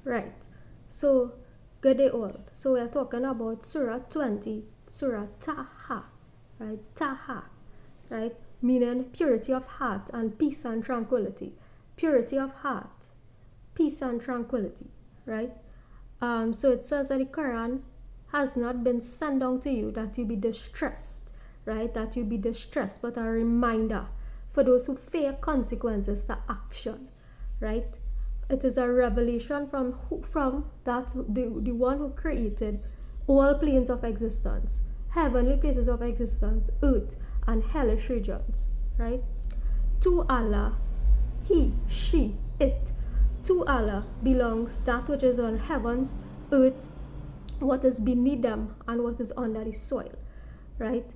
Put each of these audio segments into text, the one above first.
Right. So, good day all. So, we are talking about Surah 20, Surah Ta Ha, right? Ta Ha, right? Meaning purity of heart and peace and tranquility. Purity of heart, peace and tranquility, right? So it says that the Quran has not been sent down to you that you be distressed, right? That you be distressed, but a reminder for those who fear consequences to action, right? It is a revelation from the one who created all planes of existence, heavenly places of existence, earth and hellish regions, right? To Allah, he, she, it. To Allah belongs that which is on heavens, earth, what is beneath them, and what is under the soil, right?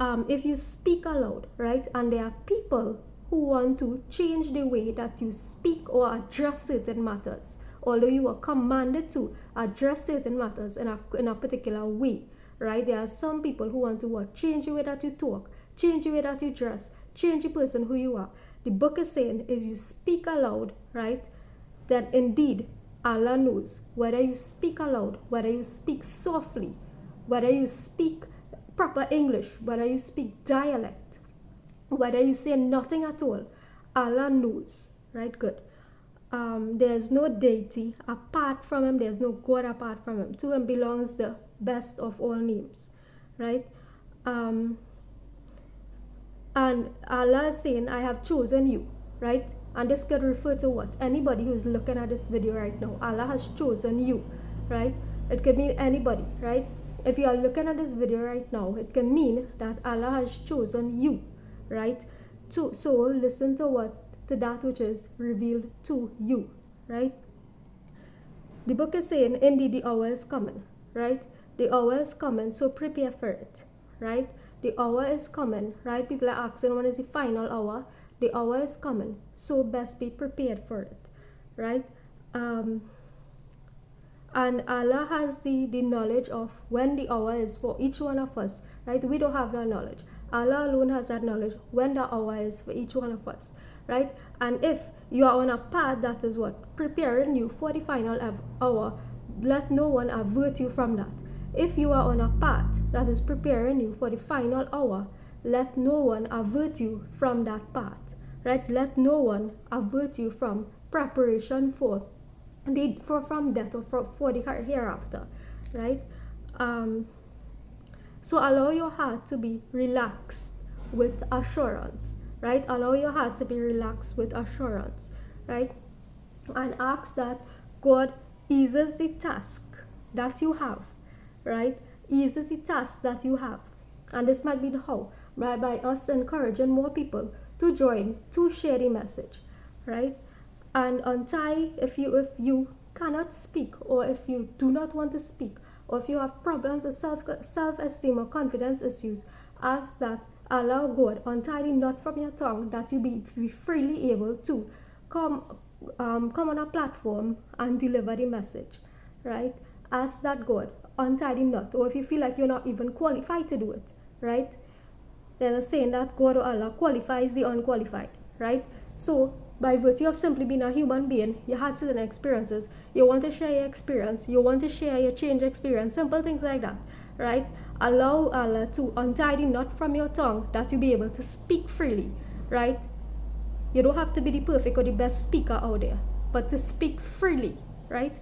If you speak aloud, right, and there are people who want to change the way that you speak or address certain matters, although you are commanded to address certain matters in a particular way, right? There are some people who want to change the way that you talk, change the way that you dress, change the person who you are. The book is saying if you speak aloud, right, then indeed Allah knows whether you speak aloud, whether you speak softly, whether you speak proper English, whether you speak dialect, whether you say nothing at all. Allah knows, right? Good. There's no deity apart from him, there's no God apart from him. To him belongs the best of all names, right? And Allah is saying, I have chosen you, right? And this could refer to what? Anybody who's looking at this video right now. Allah has chosen you, right? It could mean anybody, right? If you are looking at this video right now, it can mean that Allah has chosen you, right? So listen to that which is revealed to you, right? The book is saying, indeed the hour is coming, right? The hour is coming, so prepare for it, right? The hour is coming, right? People are asking when is the final hour. The hour is coming, so best be prepared for it, right? And Allah has the knowledge of when the hour is for each one of us, right? We don't have that knowledge. Allah alone has that knowledge when the hour is for each one of us, right? And if you are on a path that is preparing you for the final hour, let no one avert you from that. If you are on a path that is preparing you for the final hour, let no one avert you from that path, right? Let no one avert you from preparation from death or for the hereafter, right? So allow your heart to be relaxed with assurance, right? Allow your heart to be relaxed with assurance, right? And ask that God eases the task that you have, right? Eases the task that you have. And this might be the how, right? By us encouraging more people to join, to share the message, right? And untie, if you cannot speak, or if you do not want to speak, or if you have problems with self-esteem or confidence issues, ask that allow God untie the knot from your tongue, that you be freely able to come on a platform and deliver the message, right? Ask that God untie the knot, or if you feel like you're not even qualified to do it, right? There's a saying that God or Allah qualifies the unqualified, right? So by virtue of simply being a human being, you had certain experiences, you want to share your experience, you want to share your change experience, simple things like that, right? Allow Allah to untie the knot from your tongue, that you be able to speak freely, right? You don't have to be the perfect or the best speaker out there, but to speak freely, right?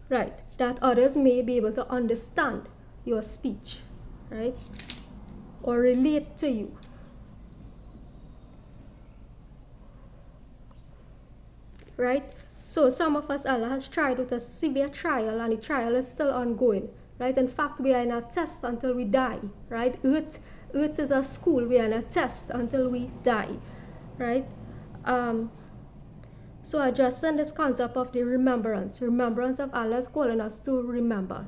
Right, that others may be able to understand your speech, right? Or relate to you. Right? So some of us, Allah has tried with a severe trial, and the trial is still ongoing, right? In fact, we are in a test until we die, right? Earth is a school. We are in a test until we die, right? So addressing this concept of the remembrance of Allah is calling us to remember,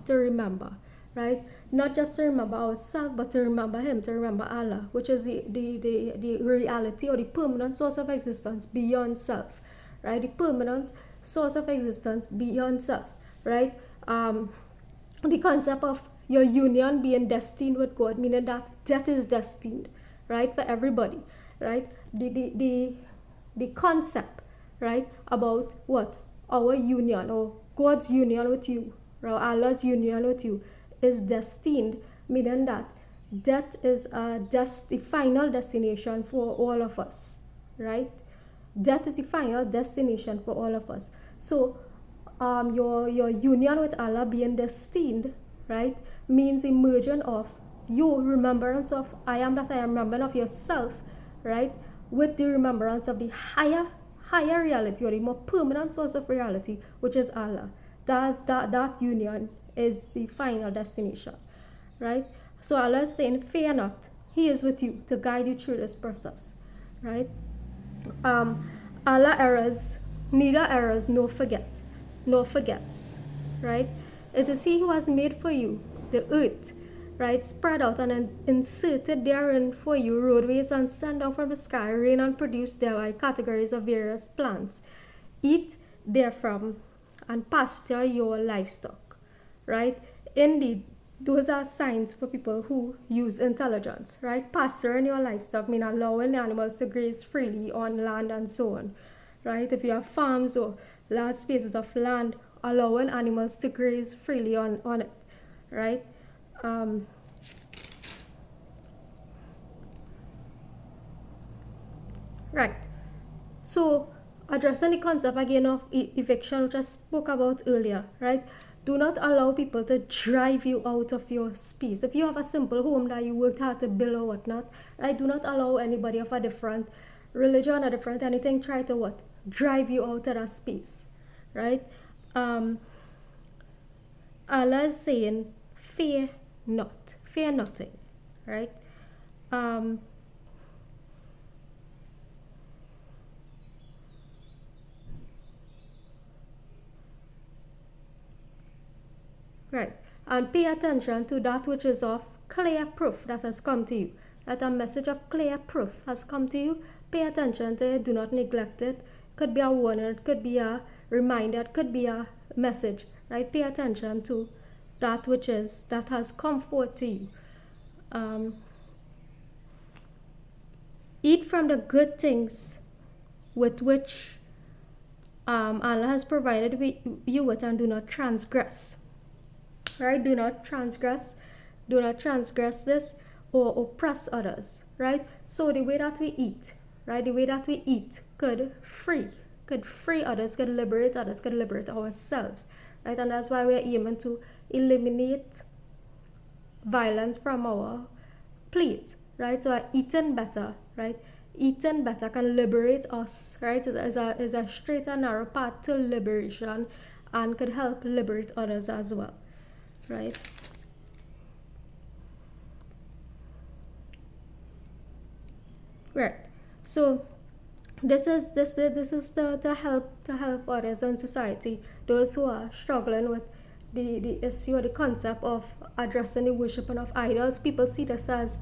right? Not just to remember ourselves, but to remember Him, to remember Allah, which is the reality or the permanent source of existence beyond self, right? The permanent source of existence beyond self, right? The concept of your union being destined with God, meaning that death is destined, right, for everybody, right? the concept, right, about what our union or God's union with you, or Allah's union with you, is destined, meaning that death is the final destination for all of us, right? Death is the final destination for all of us. So your union with Allah being destined, right, means emergence of your remembrance of I am that I am, remembrance of yourself, right, with the remembrance of the higher reality, or the more permanent source of reality, which is Allah. That union is the final destination, right? So Allah is saying, fear not, He is with you to guide you through this process, right? Allah errors, neither errors nor forgets, right? It is He who has made for you the earth, right, spread out and inserted therein for you roadways, and sent down from the sky rain and produce thereby categories of various plants. Eat therefrom and pasture your livestock, right? Indeed, those are signs for people who use intelligence, right? Pasturing your livestock means allowing the animals to graze freely on land and so on, right? If you have farms or large spaces of land, allowing animals to graze freely on it, right? Right. So, addressing the concept again of eviction, which I spoke about earlier, right? Do not allow people to drive you out of your space. If you have a simple home that you worked hard to build or whatnot, right? Do not allow anybody of a different religion or different anything try to what? Drive you out of that space, right? Allah is saying, fear not, fear nothing, right? Right. And pay attention to that which is of clear proof that has come to you. That a message of clear proof has come to you. Pay attention to it. Do not neglect it. Could be a warning. It could be a reminder. It could be a message. Right. Pay attention to that which is that has come forth to you. Eat from the good things with which Allah has provided you with, and do not transgress. Right? Do not transgress this or oppress others, right? So the way that we eat, right? The way that we eat could free others, could liberate others, could liberate ourselves, right? And that's why we're aiming to eliminate violence from our plate, right? So eating better, right? Eating better can liberate us, right? Is a straight and narrow path to liberation, and could help liberate others as well. Right. Right. So this is to help others in society, those who are struggling with the issue or the concept of addressing the worshiping of idols. People see this as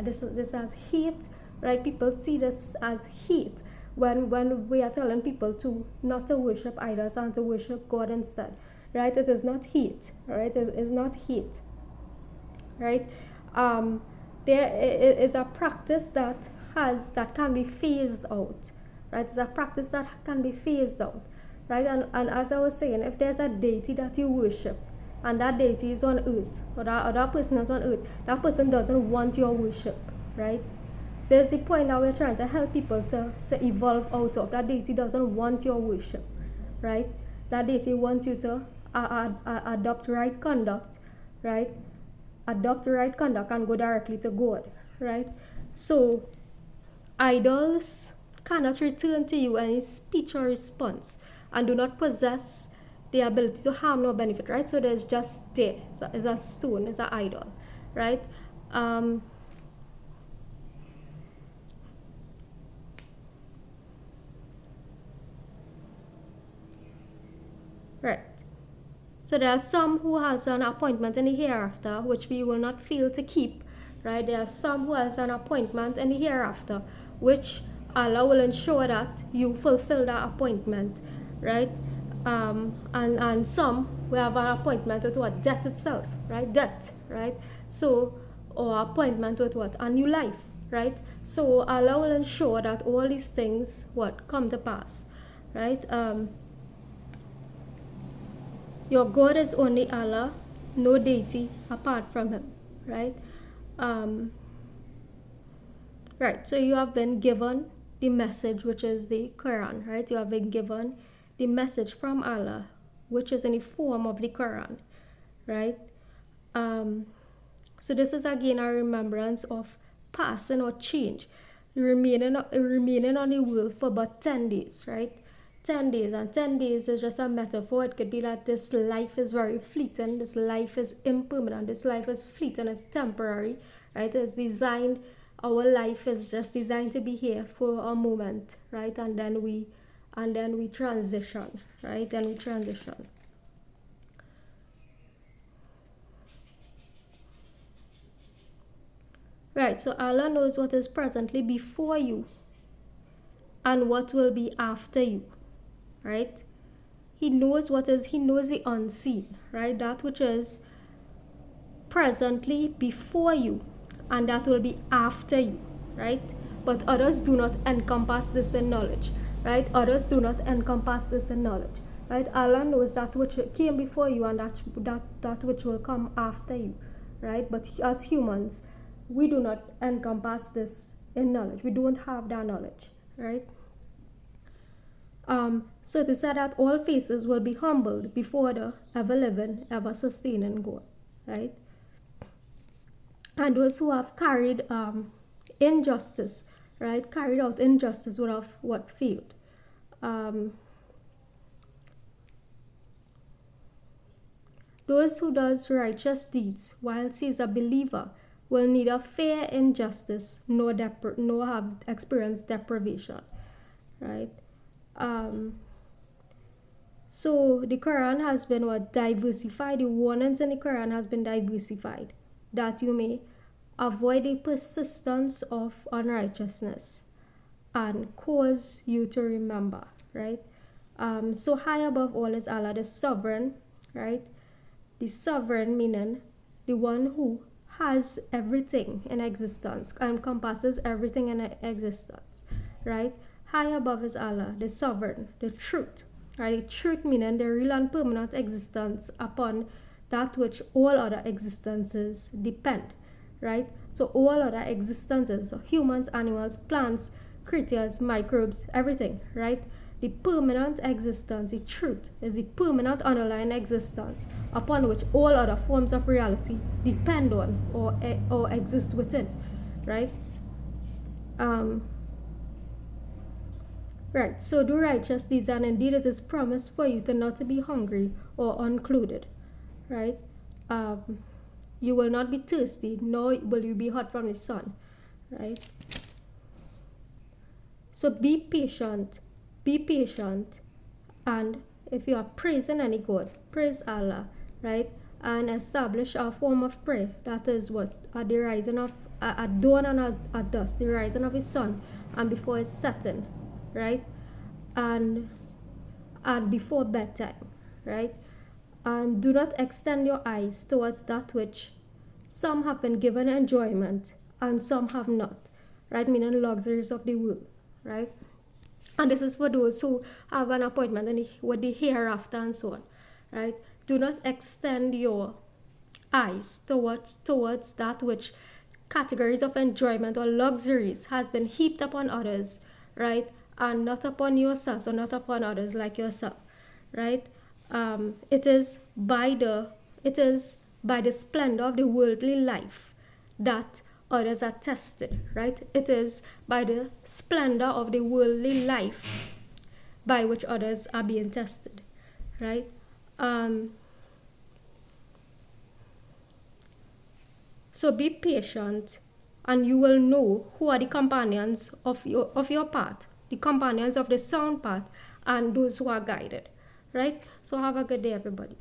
this as hate, right? People see this as hate when we are telling people to not to worship idols and to worship God instead. Right? It is not hate, right? It is not hate, right? There is a practice that can be phased out, right? It's a practice that can be phased out, right? And as I was saying, if there's a deity that you worship, and that deity is on earth, or that person is on earth, that person doesn't want your worship, right? There's the point that we're trying to help people to evolve out of. That deity doesn't want your worship, right? That deity wants you to adopt right conduct, right? Adopt right conduct and go directly to God, right? So idols cannot return to you any speech or response, and do not possess the ability to harm nor benefit, right? So there's just there. So it's a stone, it's an idol, right? Right. So there are some who has an appointment in the hereafter, which we will not fail to keep, right? There are some who has an appointment in the hereafter, which Allah will ensure that you fulfill that appointment, right? And some will have an appointment with what? Death itself, right? Death, right? So, or appointment with what? A new life, right? So Allah will ensure that all these things come to pass, right? Your God is only Allah, no deity apart from him, right? Right, so you have been given the message, which is the Quran, right? You have been given the message from Allah, which is in the form of the Quran, right? So this is again a remembrance of passing or change, remaining on the world for about 10 days, right? 10 days, and 10 days is just a metaphor. It could be that this life is very fleeting, this life is impermanent, this life is fleeting, it's temporary, right? It's designed, our life is just designed to be here for a moment, right? And then we transition, right? Then we transition. Right, so Allah knows what is presently before you and what will be after you, right? He knows the unseen, right? That which is presently before you and that will be after you, right? But others do not encompass this in knowledge, right? Others do not encompass this in knowledge, right? Allah knows that which came before you and that which will come after you, right? But as humans, we do not encompass this in knowledge. We don't have that knowledge, right? So to say that all faces will be humbled before the ever-living, ever-sustaining God, right? And those who have carried injustice, right, carried out injustice would have failed. Those who does righteous deeds whilst he is a believer will neither fear injustice nor have experienced deprivation, right? So the Quran has been diversified. The warnings in the Quran has been diversified, that you may avoid the persistence of unrighteousness and cause you to remember, right? So high above all is Allah, the sovereign, right? The sovereign meaning the one who has everything in existence, encompasses everything in existence, right? High above is Allah, the sovereign, the truth, right? The truth meaning the real and permanent existence upon that which all other existences depend, right? So all other existences, so humans, animals, plants, creatures, microbes, everything, right? The permanent existence, the truth, is the permanent underlying existence upon which all other forms of reality depend on or exist within, right? Right, so do righteous deeds, and indeed it is promised for you to not to be hungry or unclothed, right? You will not be thirsty, nor will you be hot from the sun, right? So be patient, and if you are praising any God, praise Allah, right? And establish a form of prayer, that is at the rising of, at dawn and at dusk, the rising of the sun, and before it's setting, right? And before bedtime, right? And do not extend your eyes towards that which some have been given enjoyment and some have not, right? Meaning luxuries of the world, right? And this is for those who have an appointment with the hereafter and so on, right? Do not extend your eyes towards that which categories of enjoyment or luxuries has been heaped upon others, right? And not upon yourself, or not upon others like yourself, right? It is by the splendor of the worldly life that others are tested, right? It is by the splendor of the worldly life by which others are being tested, right? So be patient, and you will know who are the companions of your path, the companions of the sound path, and those who are guided, right? So have a good day, everybody.